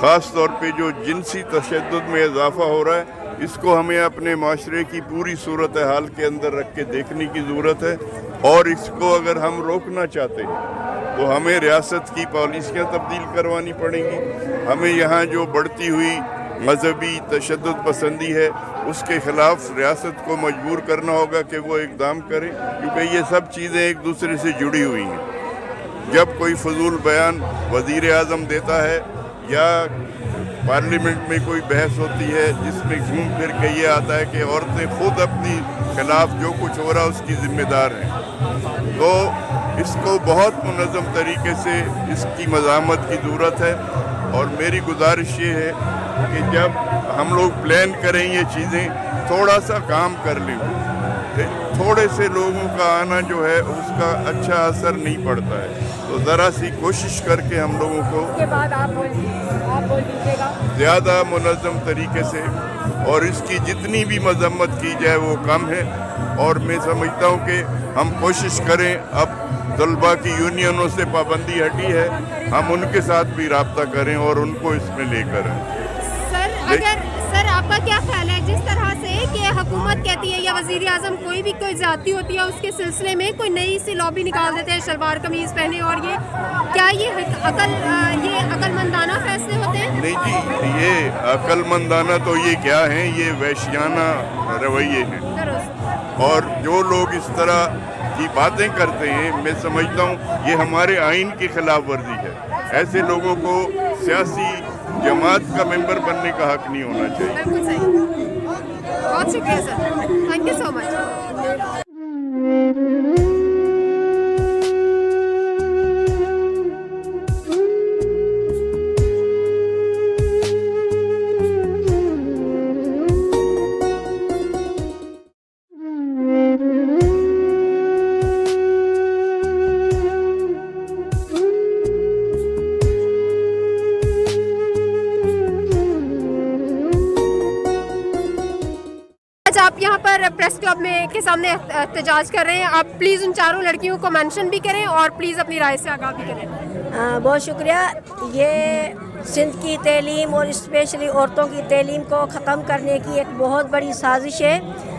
ख़ास तौर पे जो जिनसी तशद्दुद में इजाफ़ा हो रहा है, इसको हमें अपने माशरे की पूरी सूरत हाल के अंदर रख के देखने की ज़रूरत है। और इसको अगर हम रोकना चाहते हैं तो हमें रियासत की पॉलिसियाँ तब्दील करवानी पड़ेंगी। हमें यहाँ जो बढ़ती हुई मजहबी तशद्दुद पसंदी है, उसके ख़िलाफ़ रियासत को मजबूर करना होगा कि वो इक़दाम करे, क्योंकि ये सब चीज़ें एक दूसरे से जुड़ी हुई हैं। जब कोई फजूल बयान वज़ीर आज़म देता है या पार्लियामेंट में कोई बहस होती है जिसमें घूम फिर के ये आता है कि औरतें खुद अपनी खिलाफ जो कुछ हो रहा है उसकी ज़िम्मेदार हैं, तो इसको बहुत मुनज़्ज़म तरीके से इसकी मज़ामत की ज़रूरत है। और मेरी गुजारिश ये है कि जब हम लोग प्लान करें ये चीज़ें, थोड़ा सा काम कर लें। थोड़े से लोगों का आना जो है उसका अच्छा असर नहीं पड़ता है, तो ज़रा सी कोशिश करके हम लोगों को उसके बाद आप बोल दीजिएगा ज़्यादा मुनज़्ज़म तरीके से, और इसकी जितनी भी मज़म्मत की जाए वो कम है। और मैं समझता हूँ कि हम कोशिश करें, अब तलबा की यूनियनों से पाबंदी हटी है, हम उनके साथ भी रब्ता करें और उनको इसमें लेकर आएं। सर आपका क्या ख्याल है जिस तरह से कि हुकूमत कहती है या वज़ीर आज़म कोई ज़्यादती होती है उसके सिलसिले में कोई नई सी लॉबी निकाल देते हैं शलवार कमीज़ पहने, और ये क्या ये अकलमंदाना फैसले होते हैं? नहीं जी, ये अकलमंदाना तो ये क्या है, ये वहशियाना रवैये हैं। और जो लोग इस तरह की बातें करते हैं, मैं समझता हूँ ये हमारे आइन की खिलाफ वर्जी है। ऐसे लोगों को सियासी जमात का मेंबर बनने का हक नहीं होना चाहिए। बिल्कुल सही। बहुत शुक्रिया sir, thank you so much. आप यहाँ पर प्रेस क्लब में के सामने एहतजाज कर रहे हैं, आप प्लीज़ उन चारों लड़कियों को मेंशन भी करें और प्लीज़ अपनी राय से आगाह भी करें। बहुत शुक्रिया। ये सिंध की तालीम और स्पेशली औरतों की तालीम को ख़त्म करने की एक बहुत बड़ी साजिश है।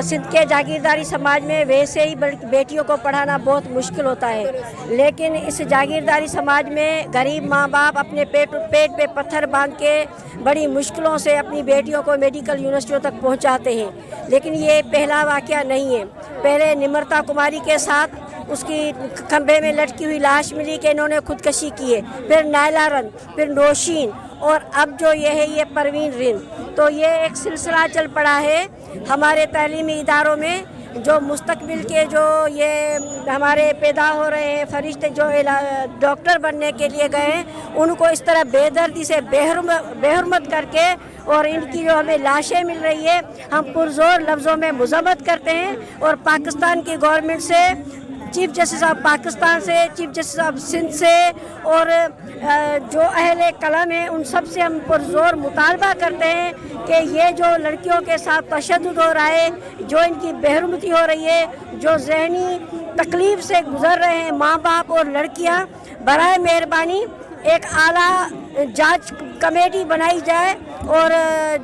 सिंध के जागीरदारी समाज में वैसे ही बेटियों को पढ़ाना बहुत मुश्किल होता है, लेकिन इस जागीरदारी समाज में गरीब माँ बाप अपने पेट पे पत्थर बांध के बड़ी मुश्किलों से अपनी बेटियों को मेडिकल यूनिवर्सिटियों तक पहुँचाते हैं। लेकिन ये पहला वाक़या नहीं है। पहले निम्रता कुमारी के साथ उसकी खंभे में लटकी हुई लाश मिली कि इन्होंने खुदकशी की है, फिर नायला रन, फिर नौशीन, और अब जो ये है ये परवीन रिन। तो ये एक सिलसिला चल पड़ा है हमारे तालीमी इदारों में। जो मुस्तकबिल के जो ये हमारे पैदा हो रहे हैं फरिश्ते जो डॉक्टर बनने के लिए गए हैं, उनको इस तरह बेदर्दी से बेहुरमत करके और इनकी जो हमें लाशें मिल रही है, हम पुरजोर लफ्ज़ों में मज़म्मत करते हैं। और पाकिस्तान की गवर्नमेंट से, चीफ जस्टिस ऑफ पाकिस्तान से, चीफ जस्टिस ऑफ सिंध से और जो अहले कलम हैं उन सब से हम पुरजोर मुतालबा करते हैं कि ये जो लड़कियों के साथ तशद्दुद हो रहा है, जो इनकी बेहरमती हो रही है, जो ज़हनी तकलीफ़ से गुज़र रहे हैं माँ बाप और लड़कियाँ, बराए मेहरबानी एक आला जांच कमेटी बनाई जाए और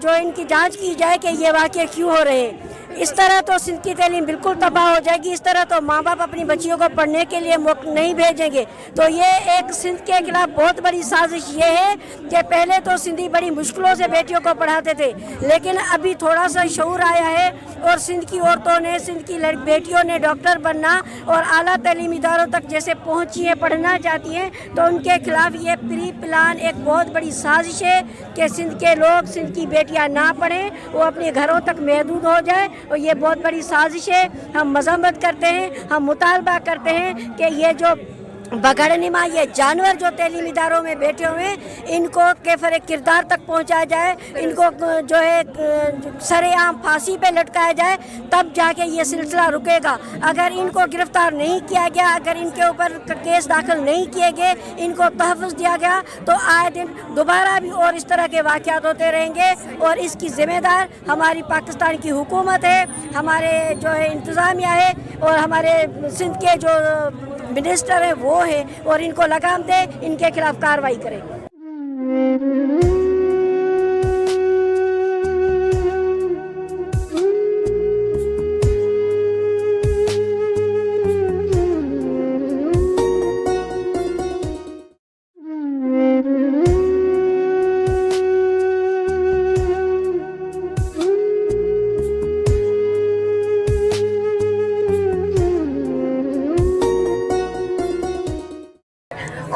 जो इनकी जांच की जाए कि ये वाक़ये क्यों हो रहे हैं। इस तरह तो सिंध की तालीम बिल्कुल तबाह हो जाएगी। इस तरह तो माँ बाप अपनी बच्चियों को पढ़ने के लिए नहीं भेजेंगे। तो ये एक सिंध के खिलाफ बहुत बड़ी साजिश ये है कि पहले तो सिंधी बड़ी मुश्किलों से बेटियों को पढ़ाते थे, लेकिन अभी थोड़ा सा शऊर आया है और सिंध की औरतों ने, सिंध की बेटियों ने डॉक्टर बनना और आला तालीमी इदारों तक जैसे पहुँची है, पढ़ना चाहती हैं, तो उनके खिलाफ ये प्री प्लान एक बहुत बड़ी साजिश है कि सिंध के लोग, सिंध की बेटियाँ ना पढ़ें, वो अपने घरों तक महदूद हो जाए। और ये बहुत बड़ी साजिश है। हम मज़म्मत करते हैं, हम मुतालबा करते हैं कि ये जो बगड़निमा ये जानवर जो तालीमी इदारों में बैठे हुए हैं, इनको कैफर किरदार तक पहुंचाया जाए, इनको जो है सरेआम फांसी पे लटकाया जाए, तब जाके ये सिलसिला रुकेगा। अगर इनको गिरफ्तार नहीं किया गया, अगर इनके ऊपर केस दाखिल नहीं किए गए, इनको तहफ़्फ़ुज़ दिया गया, तो आए दिन दोबारा भी और इस तरह के वाक़यात होते रहेंगे। और इसकी ज़िम्मेदार हमारी पाकिस्तान की हुकूमत है, हमारे जो है इंतज़ामिया है और हमारे सिंध के जो मिनिस्टर है वो है, और इनको लगाम दे, इनके खिलाफ कार्रवाई करें।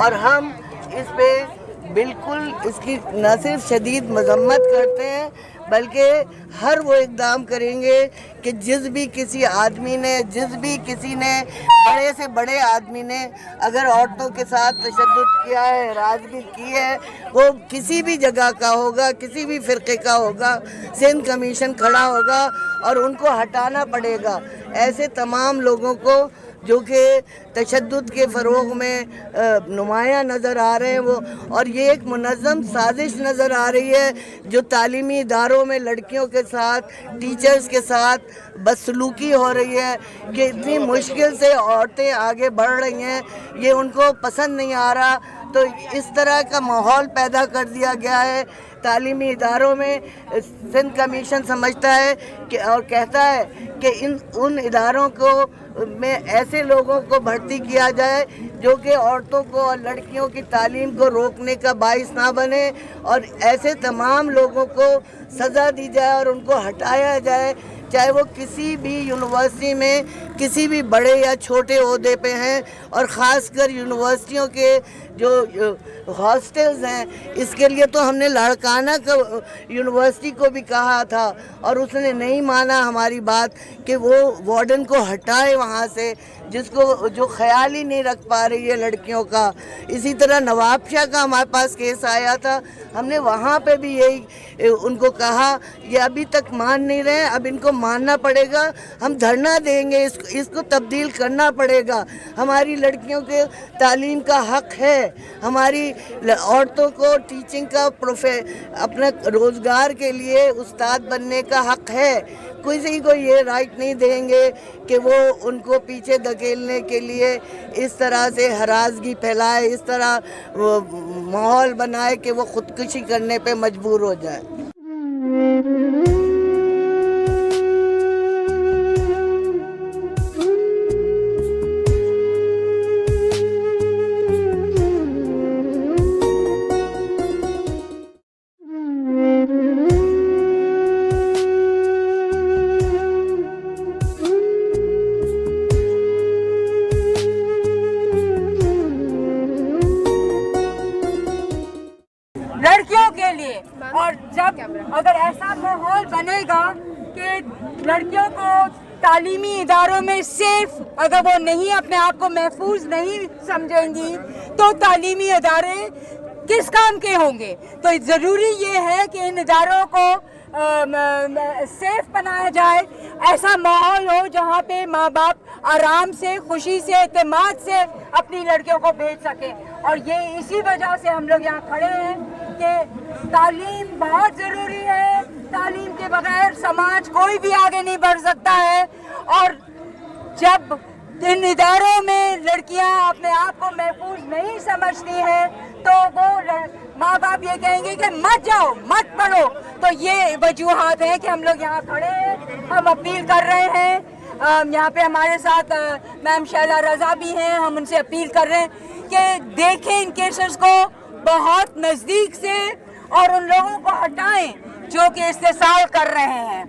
اور ہم اس پہ بالکل اس کی نہ صرف شدید مذمت کرتے ہیں بلکہ ہر وہ اقدام کریں گے کہ جس بھی کسی آدمی نے کسی نے بڑے سے بڑے آدمی نے اگر عورتوں کے ساتھ تشدد کیا ہے، ہراسگی کی ہے، وہ کسی بھی جگہ کا ہوگا، کسی بھی فرقے کا ہوگا، سندھ کمیشن کھڑا ہوگا اور ان کو ہٹانا پڑے گا۔ ایسے تمام لوگوں کو جو کہ تشدد کے فروغ میں نمایاں نظر آ رہے ہیں وہ، اور یہ ایک منظم سازش نظر آ رہی ہے جو تعلیمی اداروں میں لڑکیوں کے ساتھ، ٹیچرز کے ساتھ بدسلوکی ہو رہی ہے کہ اتنی مشکل سے عورتیں آگے بڑھ رہی ہیں، یہ ان کو پسند نہیں آ رہا۔ تو اس طرح کا ماحول پیدا کر دیا گیا ہے تعلیمی اداروں میں۔ سندھ کمیشن سمجھتا ہے کہ اور کہتا ہے کہ ان اداروں کو میں ایسے لوگوں کو بھرتی کیا جائے جو کہ عورتوں کو اور لڑکیوں کی تعلیم کو روکنے کا باعث نہ بنے، اور ایسے تمام لوگوں کو سزا دی جائے اور ان کو ہٹایا جائے، چاہے وہ کسی بھی یونیورسٹی میں کسی بھی بڑے یا چھوٹے عہدے پہ ہیں، اور خاص کر یونیورسٹیوں کے جو ہاسٹلز ہیں۔ اس کے لیے تو ہم نے لاڑکانہ کا یونیورسٹی کو بھی کہا تھا اور اس نے نہیں مانا ہماری بات کہ وہ وارڈن کو ہٹائے وہاں سے، جس کو جو خیال ہی نہیں رکھ پا رہی ہے لڑکیوں کا۔ اسی طرح نواب شاہ کا ہمارے پاس کیس آیا تھا، ہم نے وہاں پہ بھی یہی ان کو کہا، یہ ابھی تک مان نہیں رہے، اب ان کو ماننا پڑے گا، ہم دھرنا دیں گے، اس کو تبدیل کرنا پڑے گا۔ ہماری لڑکیوں کے تعلیم کا حق ہے، ہماری عورتوں کو ٹیچنگ کا اپنا روزگار کے لیے استاد بننے کا حق ہے۔ کسی کو یہ رائٹ نہیں دیں گے کہ وہ ان کو پیچھے دھکیلنے کے لیے اس طرح سے ہراسگی پھیلائے، اس طرح ماحول بنائے کہ وہ خودکشی کرنے پہ مجبور ہو جائے۔ لڑکیوں کے لیے، اور جب اگر ایسا ماحول بنے گا کہ لڑکیوں کو تعلیمی اداروں میں سیف، اگر وہ نہیں اپنے آپ کو محفوظ نہیں سمجھیں گی تو تعلیمی ادارے کس کام کے ہوں گے؟ تو ضروری یہ ہے کہ ان اداروں کو سیف بنایا جائے، ایسا ماحول ہو جہاں پہ ماں باپ آرام سے، خوشی سے، اعتماد سے اپنی لڑکیوں کو بھیج سکیں۔ اور یہ اسی وجہ سے ہم لوگ یہاں کھڑے ہیں کہ تعلیم بہت ضروری ہے، تعلیم کے بغیر سماج کوئی بھی آگے نہیں بڑھ سکتا ہے۔ اور جب ان اداروں میں لڑکیاں اپنے آپ کو محفوظ نہیں سمجھتی ہیں تو وہ ماں باپ یہ کہیں گے کہ مت جاؤ، مت پڑھو۔ تو یہ وجوہات ہیں کہ ہم لوگ یہاں کھڑے ہیں، ہم اپیل کر رہے ہیں۔ یہاں پہ ہمارے ساتھ میم شیلا رضا بھی ہیں، ہم ان سے اپیل کر رہے ہیں کہ دیکھیں ان کیسز کو بہت نزدیک سے اور ان لوگوں کو ہٹائیں جو کہ استحصال کر رہے ہیں۔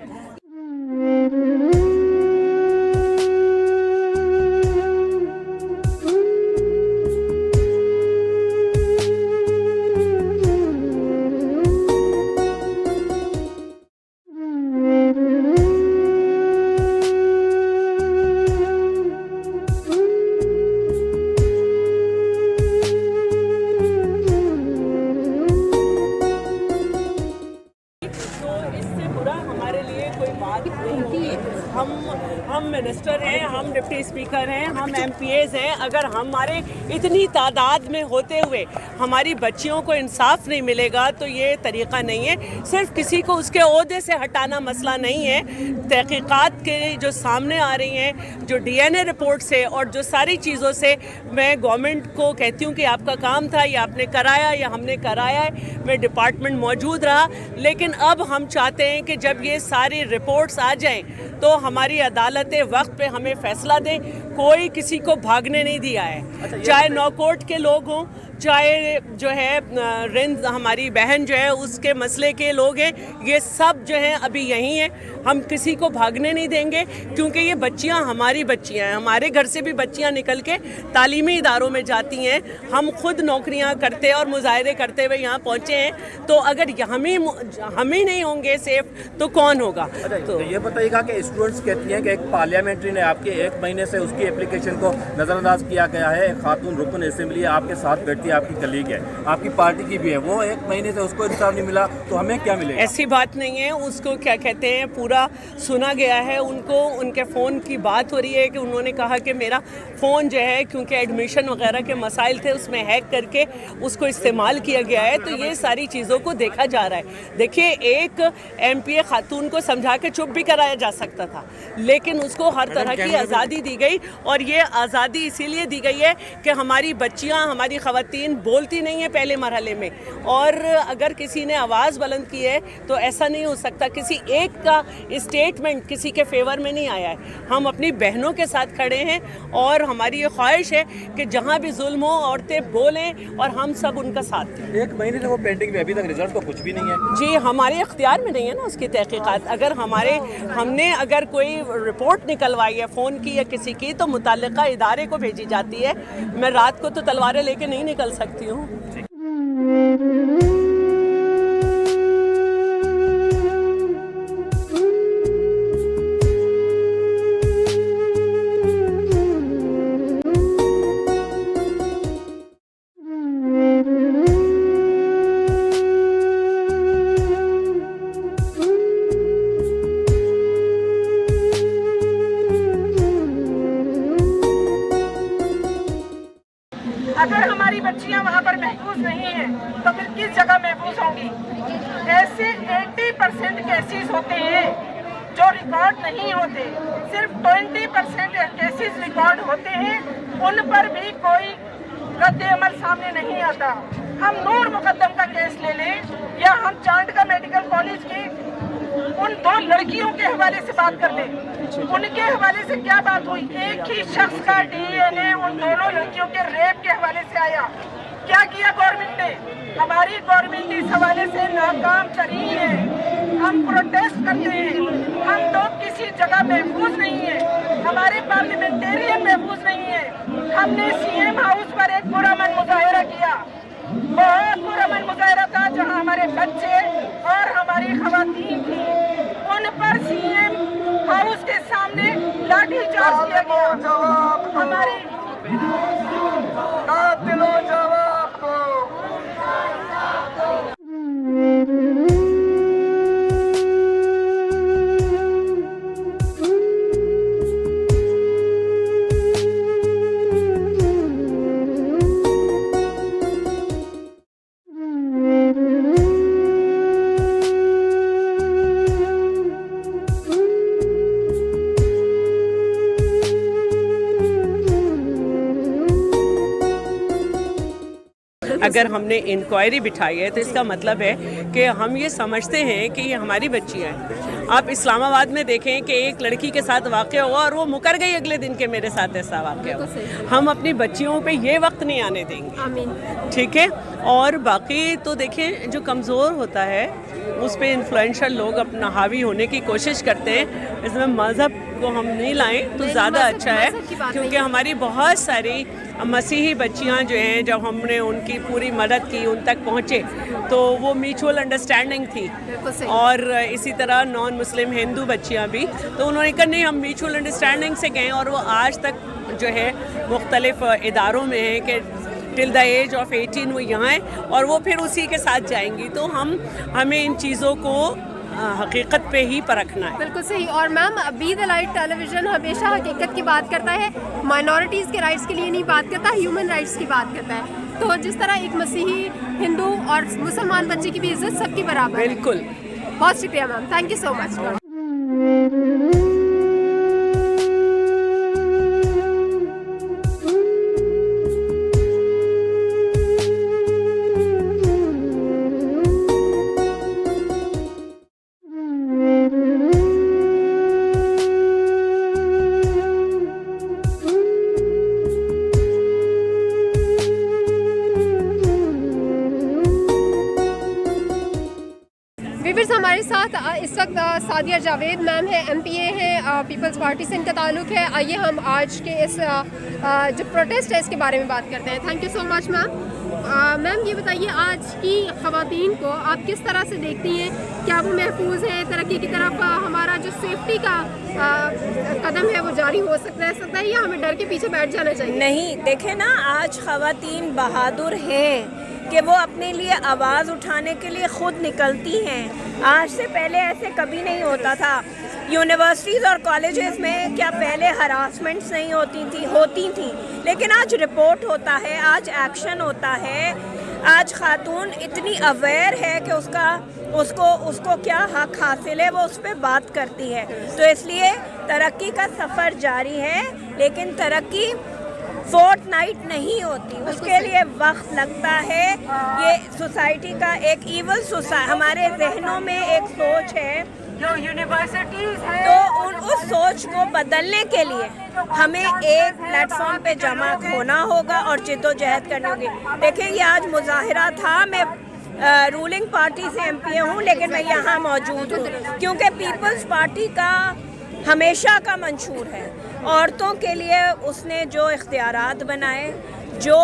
ہم منسٹر ہیں، ہم ڈپٹی اسپیکر ہیں، ہم ایم پی ایز ہیں، اگر ہمارے اتنی تعداد میں ہوتے ہوئے ہماری بچیوں کو انصاف نہیں ملے گا تو یہ طریقہ نہیں ہے۔ صرف کسی کو اس کے عہدے سے ہٹانا مسئلہ نہیں ہے، تحقیقات کے جو سامنے آ رہی ہیں، جو ڈی این اے رپورٹ سے اور جو ساری چیزوں سے، میں گورنمنٹ کو کہتی ہوں کہ آپ کا کام تھا، یا آپ نے کرایا یا ہم نے کرایا ہے، میں ڈپارٹمنٹ موجود رہا، لیکن اب ہم چاہتے ہیں کہ جب یہ ساری رپورٹس آ جائیں تو ہماری عدالتیں وقت پہ ہمیں فیصلہ دیں۔ کوئی کسی کو بھاگنے نہیں دیا ہے، چاہے نوکوٹ کے لوگ ہوں، چاہے جو ہے رند ہماری بہن جو ہے اس کے مسئلے کے لوگ ہیں، یہ سب جو ہیں ابھی یہیں ہیں۔ हम किसी को भागने नहीं देंगे, क्योंकि ये बच्चियां हमारी बच्चियां हैं। हमारे घर से भी बच्चियां निकल के तालीमी इदारों में जाती हैं। हम खुद नौकरियां करते और मुजाहरे करते हुए यहाँ पहुँचे हैं, तो अगर हम ही नहीं होंगे सेफ तो कौन होगा? तो ये बताइएगा कि स्टूडेंट्स कहती हैं कि एक पार्लियामेंट्री ने आपके 1 महीने से उसकी एप्लीकेशन को नज़रअंदाज किया गया है। एक खातून रुकन असेंबली आपके साथ बैठती है, आपकी कलीग है, आपकी पार्टी की भी है, वो 1 महीने से उसको इंसाफ नहीं मिला, तो हमें क्या मिलेगा? ऐसी बात नहीं है, उसको क्या कहते हैं पूरा सुना गया है। उनको उनके फ़ोन की बात हो रही है कि उन्होंने कहा कि मेरा फ़ोन जो है क्योंकि एडमिशन वगैरह के मसाइल थे उसमें हैक करके उसको इस्तेमाल किया गया है, तो ये सारी चीज़ों को देखा जा रहा है। देखिए, एक MPA खातून को समझा के चुप भी कराया जा सकता था, लेकिन उसको हर तरह की आज़ादी दी गई, और ये आज़ादी इसीलिए दी गई है कि हमारी बच्चियां, हमारी ख़वातीन बोलती नहीं है पहले मरहले में, और अगर किसी ने आवाज़ बुलंद की है तो ऐसा नहीं हो सकता। किसी एक का स्टेटमेंट किसी के फेवर में नहीं आया है। हम अपनी बहनों के साथ खड़े हैं, और हमारी ये ख्वाहिश है कि जहाँ भी जुल्म हो औरतें बोलें और हम सब उनका साथ दें। 1 महीने से वो पेंडिंग में, अभी तक रिजल्ट तो कुछ भी नहीं है। जी, हमारे इख्तियार में नहीं है ना उसकी तहकीकात। अगर हमने अगर कोई रिपोर्ट निकलवाई है फ़ोन की या किसी की, तो मुतल्लिका इदारे को भेजी जाती है। मैं रात को तो तलवारें लेके नहीं निकल सकती हूँ। अगर हमारी बच्चियां वहाँ पर महफूज नहीं हैं तो फिर किस जगह महफूज होंगी? ऐसे 80% केसेस होते हैं जो रिकॉर्ड नहीं होते, सिर्फ 20% केसेस रिकॉर्ड होते हैं, उन पर भी कोई रद्द-ए-अमल सामने नहीं आता। हम नूर मुकद्दम का केस ले लें, या हम चांडका मेडिकल कॉलेज की उन 2 लड़कियों के हवाले से बात कर लें। उनके हवाले से क्या बात हुई? एक ही शख्स का DNA उन दोनों लड़कियों के रेप के हवाले से आया। क्या किया गवर्नमेंट ने? हमारी गवर्नमेंट इस हवाले से नाकाम तरी है। हम प्रोटेस्ट करते हैं, हम लोग किसी जगह महफूज नहीं है, हमारे पार्लियामेंटेरियन महफूज नहीं है। हमने CM हाउस पर एक पुरअमन मुजाहिरा किया, बहुत पुरअमन मुजाहिरा था, जहां हमारे बच्चे और हमारी खवातीन थी, उन पर CM हाउस के सामने लाठी चार्ज किया गया। हमारी अगर हमने इंक्वायरी बिठाई है तो इसका मतलब है कि हम ये समझते हैं कि ये हमारी बच्चियाँ हैं। आप इस्लामाबाद में देखें कि एक लड़की के साथ वाक़या हुआ और वो मुकर गई अगले दिन के मेरे साथ ऐसा वाक़या हुआ। हम अपनी बच्चियों पे ये वक्त नहीं आने देंगे, ठीक है? और बाकी तो देखें, जो कमज़ोर होता है उस पर इन्फ्लुएंशियल लोग अपना हावी होने की कोशिश करते हैं। इसमें मज़हब को हम नहीं लाएं तो ज़्यादा अच्छा है, क्योंकि हमारी बहुत सारी मसीही बच्चियां जो हैं, जब हमने उनकी पूरी मदद की, उन तक पहुँचे, तो वो म्यूचुअल अंडरस्टैंडिंग थी। और इसी तरह नॉन मुस्लिम हिंदू बच्चियां भी, तो उन्होंने कहा नहीं, हम म्यूचुअल अंडरस्टैंडिंग से गए, और वो आज तक जो है मुख्तलिफ इदारों में हैं कि टिल द एज ऑफ 18 वो यहाँ हैं, और वो फिर उसी के साथ जाएंगी। तो हमें इन चीज़ों को हकीकत पे ही परखना है। बिल्कुल सही। और ma'am, be the light television हमेशा हकीकत की बात करता है, माइनॉरिटीज़ के राइट्स के लिए नहीं बात करता, ह्यूमन राइट्स की बात करता है। तो जिस तरह एक मसीही, हिंदू और मुसलमान बच्चे की भी इज्जत सबकी बराबर है। बिल्कुल। बहुत शुक्रिया ma'am, thank you so much. हमारे साथ इस वक्त सादिया जावेद मैम है, MPA हैं, पीपल्स पार्टी से इनका ताल्लुक़ है। आइए हम आज के इस जो प्रोटेस्ट है इसके बारे में बात करते हैं। Thank you so much ma'am. Ma'am ये बताइए, आज की ख़वातीन को आप किस तरह से देखती हैं? क्या वो महफूज है? तरक्की की तरफ हमारा जो सेफ्टी का कदम है वो जारी हो सकता है या हमें डर के पीछे बैठ जाना चाहिए? नहीं, देखें ना, आज ख़वातीन बहादुर हैं कि वो अपने लिए आवाज़ उठाने के लिए ख़ुद निकलती हैं। आज से पहले ऐसे कभी नहीं होता था। यूनिवर्सिटीज़ और कॉलेजेस में क्या पहले हरासमेंट्स नहीं होती थी, लेकिन आज रिपोर्ट होता है, आज एक्शन होता है। आज खातून इतनी अवेयर है कि उसको क्या हक हासिल है, वो उस पर बात करती है। तो इसलिए तरक्की का सफ़र जारी है, लेकिन तरक्की फोर्टनाइट नहीं होती, उसके लिए वक्त लगता है। ये सोसाइटी का एक ईवल हमारे जहनों में एक सोच है जो यूनिवर्सिटीज़ है, तो उस सोच को बदलने के लिए हमें एक प्लेटफॉर्म पे जमा होना होगा और जिद्दोजहद करनी होगी। देखिए, ये आज मुजाहिरा था, मैं रूलिंग पार्टी से MPA हूँ, लेकिन मैं यहाँ मौजूद हूँ क्योंकि पीपल्स पार्टी का हमेशा का मंशूर है औरतों के लिए उसने जो इख्तियारात बनाए, जो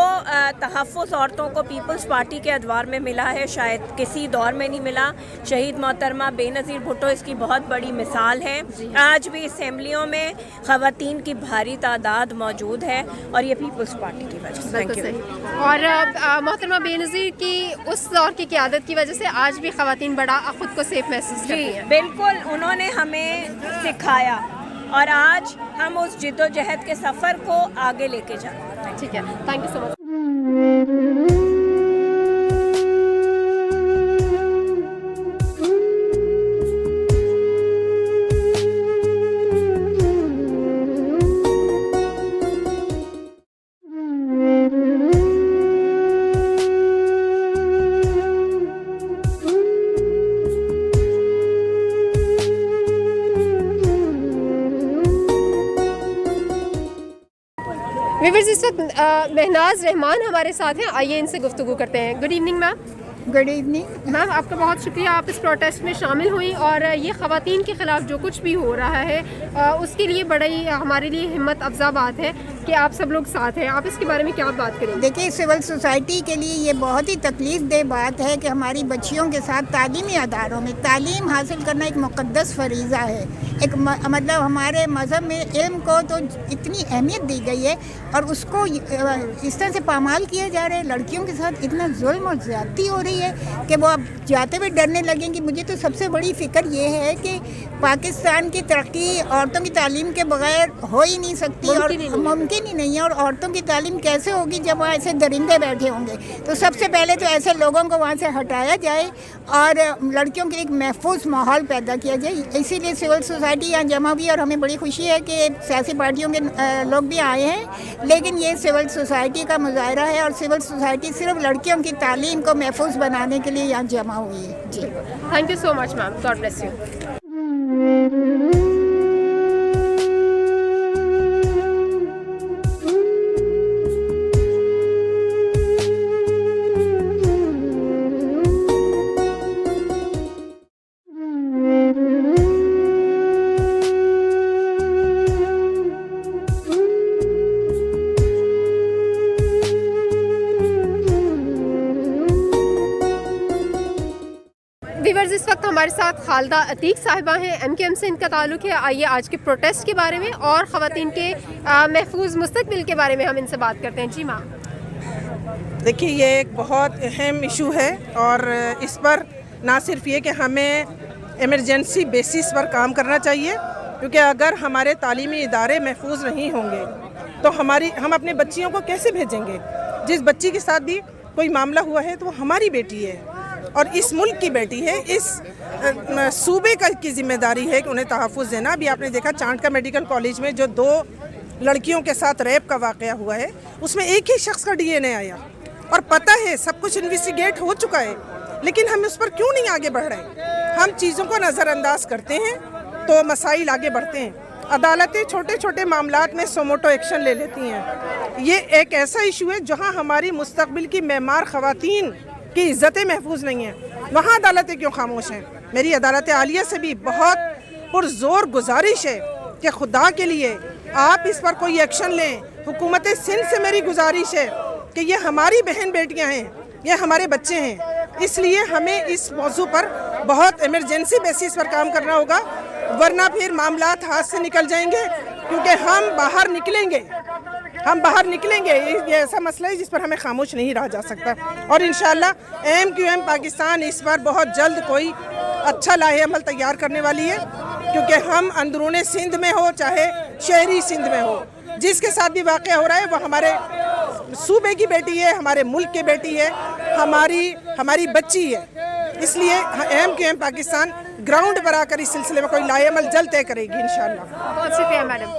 तहफ़्फ़ुज़ औरतों को पीपल्स पार्टी के अदवार में मिला है, शायद किसी दौर में नहीं मिला। शहीद मोहतरमा बेनज़ीर भुट्टो इसकी बहुत बड़ी मिसाल है। आज भी असम्बलियों में ख़वातीन की भारी तादाद मौजूद है और ये पीपल्स पार्टी की वजह से। Thank you. और मोहतरमा बेनज़ीर की उस दौर की क़यादत की वजह से आज भी ख़वातीन बड़ा ख़ुद को सेफ महसूस करती हैं। बिल्कुल, उन्होंने हमें सिखाया और आज हम उस जिद्दोजहद के सफ़र को आगे लेके जाते हैं। ठीक है, thank you so much. Viewers, इस वक्त महनाज रहमान हमारे साथ हैं। आइए इनसे गुफ्तगू करते हैं। Good evening ma'am. Good evening ma'am, आपका बहुत शुक्रिया, आप इस प्रोटेस्ट में शामिल हुई और ये ख़वातीन के ख़िलाफ़ जो कुछ भी हो रहा है उसके लिए बड़ी हमारे लिए हिम्मत अफजा बात है कि आप सब लोग साथ हैं। आप इसके बारे में क्या बात करेंगे? देखिए, सिविल सोसाइटी के लिए ये बहुत ही तकलीफ दे बात है कि हमारी बच्चियों के साथ तालीमी अदारों में तालीम हासिल करना एक मुक़द्दस फरीज़ा है। एक मतलब हमारे मज़हब में इल्म को तो इतनी अहमियत दी गई है और उसको इस तरह से पामाल किया जा रहा है। लड़कियों के साथ इतना जुल्म और ज़्यादती हो रही है कि वो अब जाते हुए डरने लगेंगी। मुझे तो सबसे बड़ी फ़िक्र ये है कि पाकिस्तान की तरक्की औरतों की तालीम के बगैर हो ही नहीं सकती और मुमकिन ही नहीं है। और औरतों की तालीम कैसे होगी जब वहाँ ऐसे दरिंदे बैठे होंगे? तो सबसे पहले तो ऐसे लोगों को वहाँ से हटाया जाए और लड़कियों के एक महफूज माहौल पैदा किया जाए। इसीलिए सिविल सोसाइटी यहाँ जमा हुई और हमें बड़ी खुशी है कि सियासी पार्टियों के लोग भी आए हैं, लेकिन ये सिविल सोसाइटी का मुजाहरा है और सिविल सोसाइटी सिर्फ लड़कियों की तालीम को महफूज बनाने के लिए यहाँ जमा हुई है। जी, thank you so much ma'am, God bless you. Viewers, इस वक्त हमारे साथ खालदा अतीक साहिबा हैं, MKM से इनका ताल्लुक़ है। आइए आज के प्रोटेस्ट के बारे में और ख़वातीन के महफूज मुस्तक़बिल के बारे में हम इनसे बात करते हैं। जी माँ। देखिए, ये एक बहुत अहम इशू है और इस पर ना सिर्फ ये कि हमें इमरजेंसी बेसिस पर काम करना चाहिए, क्योंकि अगर हमारे तालीमी इदारे महफूज नहीं होंगे तो हम अपने बच्चियों को कैसे भेजेंगे? जिस बच्ची के साथ भी कोई मामला हुआ है तो वो हमारी बेटी है और इस मुल्क की बेटी है। इस सूबे की जिम्मेदारी है कि उन्हें तहफ़्फ़ुज़ देना। अभी आपने देखा चाणक्य मेडिकल कॉलेज में जो 2 लड़कियों के साथ रेप का वाक़या हुआ है, उसमें एक ही शख्स का DNA आया और पता है सब कुछ इन्वेस्टिगेट हो चुका है, लेकिन हम उस पर क्यों नहीं आगे बढ़ रहे? हम चीज़ों को नज़रअंदाज करते हैं तो मसाइल आगे बढ़ते हैं। अदालतें छोटे छोटे मामलात में सोमोटो एक्शन ले लेती हैं। ये एक ऐसा इशू है जहाँ हमारी मुस्तक़बिल की मेमार ख़वातीन की इज़्ज़तें महफूज नहीं हैं, वहाँ अदालतें क्यों खामोश हैं? मेरी अदालत आलिया से भी बहुत पुरजोर गुजारिश है कि खुदा के लिए आप इस पर कोई एक्शन लें। हुकूमत सिंध से मेरी गुजारिश है कि ये हमारी बहन बेटियां हैं, ये हमारे बच्चे हैं, इसलिए हमें इस मौजू पर बहुत इमरजेंसी बेसिस पर काम करना होगा, वरना फिर मामलात हाथ से निकल जाएंगे। क्योंकि हम बाहर निकलेंगे, ये ऐसा मसला है जिस पर हमें खामोश नहीं रहा जा सकता। और इंशाल्लाह MQM पाकिस्तान इस पर बहुत जल्द कोई अच्छा लाहे अमल तैयार करने वाली है, क्योंकि हम अंदरूने सिंध में हो चाहे शहरी सिंध में हो, जिसके साथ भी वाक़या हो रहा है वो हमारे सूबे की बेटी है, हमारे मुल्क की बेटी है, हमारी बच्ची है। इसलिए MQM पाकिस्तान ग्राउंड पर आकर इस सिलसिले में कोई लाए अमल जल्द तय करेगी इंशाल्लाह। बहुत शुक्रिया मैडम।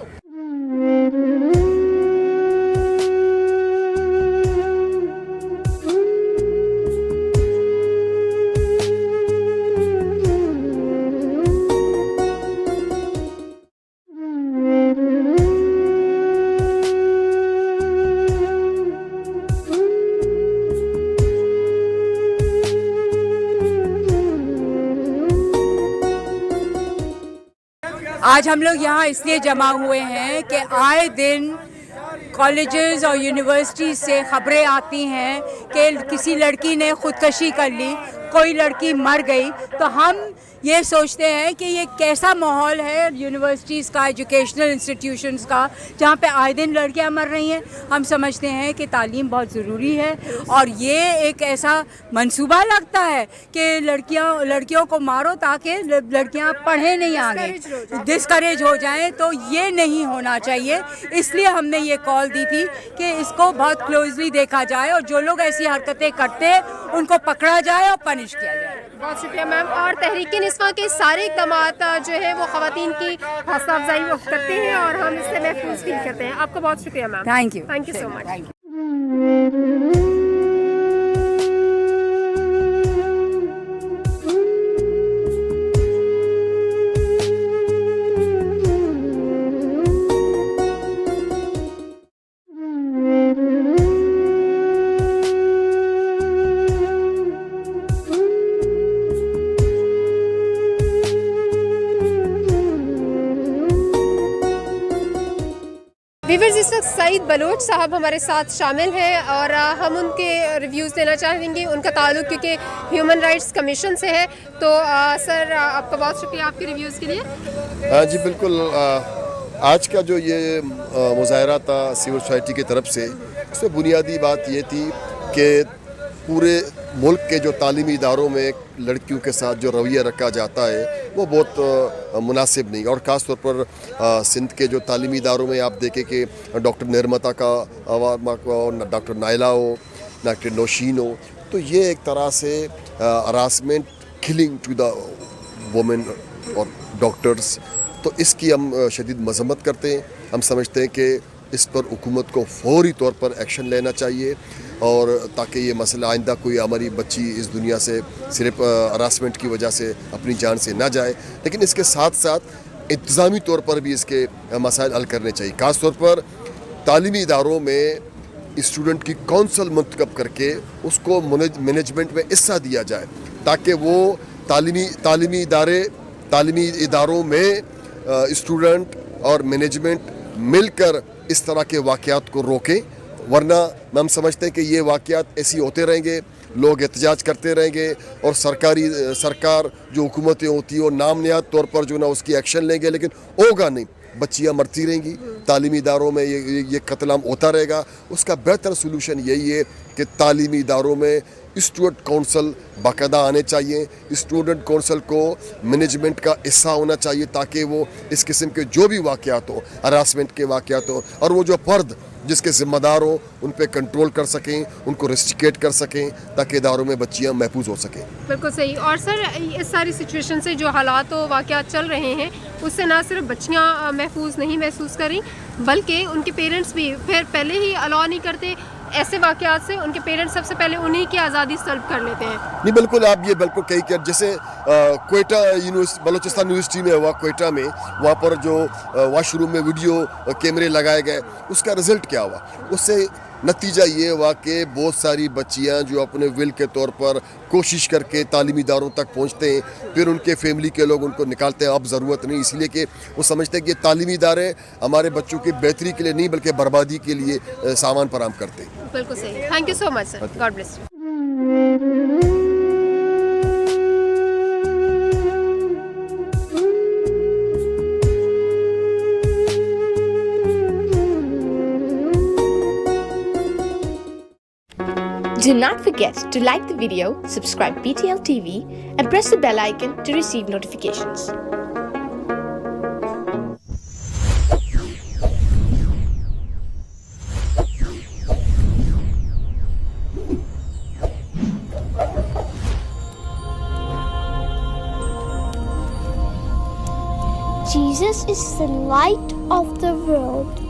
आज हम लोग यहाँ इसलिए जमा हुए हैं कि आए दिन कॉलेजेस और यूनिवर्सिटीज़ से खबरें आती हैं कि किसी लड़की ने ख़ुदकशी कर ली, कोई लड़की मर गई। तो हम ये सोचते हैं कि ये कैसा माहौल है यूनिवर्सिटीज़ का, एजुकेशनल इंस्टीट्यूशंस का, जहाँ पे आए दिन लड़कियाँ मर रही हैं। हम समझते हैं कि तालीम बहुत ज़रूरी है और ये एक ऐसा मंसूबा लगता है कि लड़कियों को मारो ताकि लड़कियाँ पढ़े नहीं आगे, डिस्करेज हो जाएं। तो ये नहीं होना चाहिए, इसलिए हमने ये कॉल दी थी कि इसको बहुत क्लोजली देखा जाए और जो लोग ऐसी हरकतें करते हैं उनको पकड़ा जाए और पनिश किया जाए। बहुत शुक्रिया मैम। और तहरीक निस्वां के सारे इक़दाम जो है वो ख़वातीन की हौसला अफजाई करते हैं और हम इससे महफूज फील करते हैं। आपका बहुत शुक्रिया ma'am. Thank you so much. Viewers, इस वक्त सईद बलोच साहब हमारे साथ शामिल हैं और हम उनके रिव्यूज़ देना चाहेंगे। उनका ताल्लुक़ क्योंकि ह्यूमन राइट्स कमीशन से है। तो सर, आपका बहुत शुक्रिया आपके रिव्यूज़ के लिए। जी बिल्कुल। आज का जो ये मुज़ाहरा था सिविल सोसाइटी की तरफ से, इसमें बुनियादी बात ये थी कि पूरे मुल्क के जो तालीमी इदारों में लड़कियों के साथ जो रवैया रखा जाता है वो बहुत मुनासिब नहीं। और ख़ास तौर पर सिंध के जो तालीमी इदारों में आप देखें कि डॉक्टर निर्मता का डॉक्टर नाइला हो, डॉक्टर नौशीन हो, तो ये एक तरह से harassment, killing to the women और डॉक्टर्स, तो इसकी हम शदीद मजम्मत करते हैं। हम समझते हैं कि इस पर हुकूमत को फौरी तौर पर एक्शन लेना चाहिए और ताकि ये मसला आइंदा कोई हमारी बच्ची इस दुनिया से सिर्फ हरासमेंट की वजह से अपनी जान से ना जाए। लेकिन इसके साथ साथ इंतज़ामी तौर पर भी इसके मसाइल हल करने चाहिए। ख़ास तौर पर तालीमी इदारों में स्टूडेंट की कौंसल मुंतखब करके उसको मैनेजमेंट में हिस्सा दिया जाए ताकि वो तालीमी इदारों में स्टूडेंट और मैनेजमेंट मिलकर इस तरह के वाक़यात को रोकें। वरना हम समझते हैं कि ये वाक़यात ऐसे होते रहेंगे, लोग एहतजाज करते रहेंगे और सरकार जो हुकूमतें होती हैं वो नामनियाद तौर पर जो ना उसकी एक्शन लेंगे, लेकिन होगा नहीं, बच्चियाँ मरती रहेंगी, तालीमी इदारों में ये कत्लेआम होता रहेगा। उसका बेहतर सलूशन यही है कि तालीमी इदारों में स्टूडेंट कौंसल बाकायदा आने चाहिए, स्टूडेंट कौंसल को मैनेजमेंट का हिस्सा होना चाहिए ताकि वो इस किस्म के जो भी वाक़यात हो, हरासमेंट के वाक़यात हो, और वो जो फ़र्द जिसके ज़िम्मेदार हो उन पे कंट्रोल कर सकें, उनको रेस्ट्रिकेट कर सकें ताकि इदारों में बच्चियाँ महफूज हो सकें। बिल्कुल सही। और सर, इस सारी सिचुएशन से जो हालात व वाक़यात चल रहे हैं उससे ना सिर्फ बच्चियाँ महफूज नहीं महसूस करें बल्कि उनके पेरेंट्स भी फिर पहले ही अलाउ नहीं करते। ऐसे वाक़यात से उनके पेरेंट्स सबसे पहले उन्हीं की आज़ादी सल्ब कर लेते हैं। नहीं, बिल्कुल आप ये बिल्कुल कही कि जैसे कोयटा बलूचिस्तान यूनिवर्सिटी में हुआ, कोयटा में वहाँ पर जो वॉशरूम में वीडियो कैमरे लगाए गए, उसका रिज़ल्ट क्या हुआ? उससे نتیجہ یہ ہوا کہ بہت ساری بچیاں جو اپنے ول کے طور پر کوشش کر کے تعلیمی اداروں تک پہنچتے ہیں، پھر ان کے فیملی کے لوگ ان کو نکالتے ہیں، اب ضرورت نہیں، اس لیے کہ وہ سمجھتے ہیں کہ یہ تعلیمی ادارے ہمارے بچوں کی بہتری کے لیے نہیں بلکہ بربادی کے لیے سامان فراہم کرتے ہیں۔ بالکل صحیح، thank you so much sir, God bless you. Do not forget to like the video, subscribe PTL TV and press the bell icon to receive notifications. Jesus is the light of the world.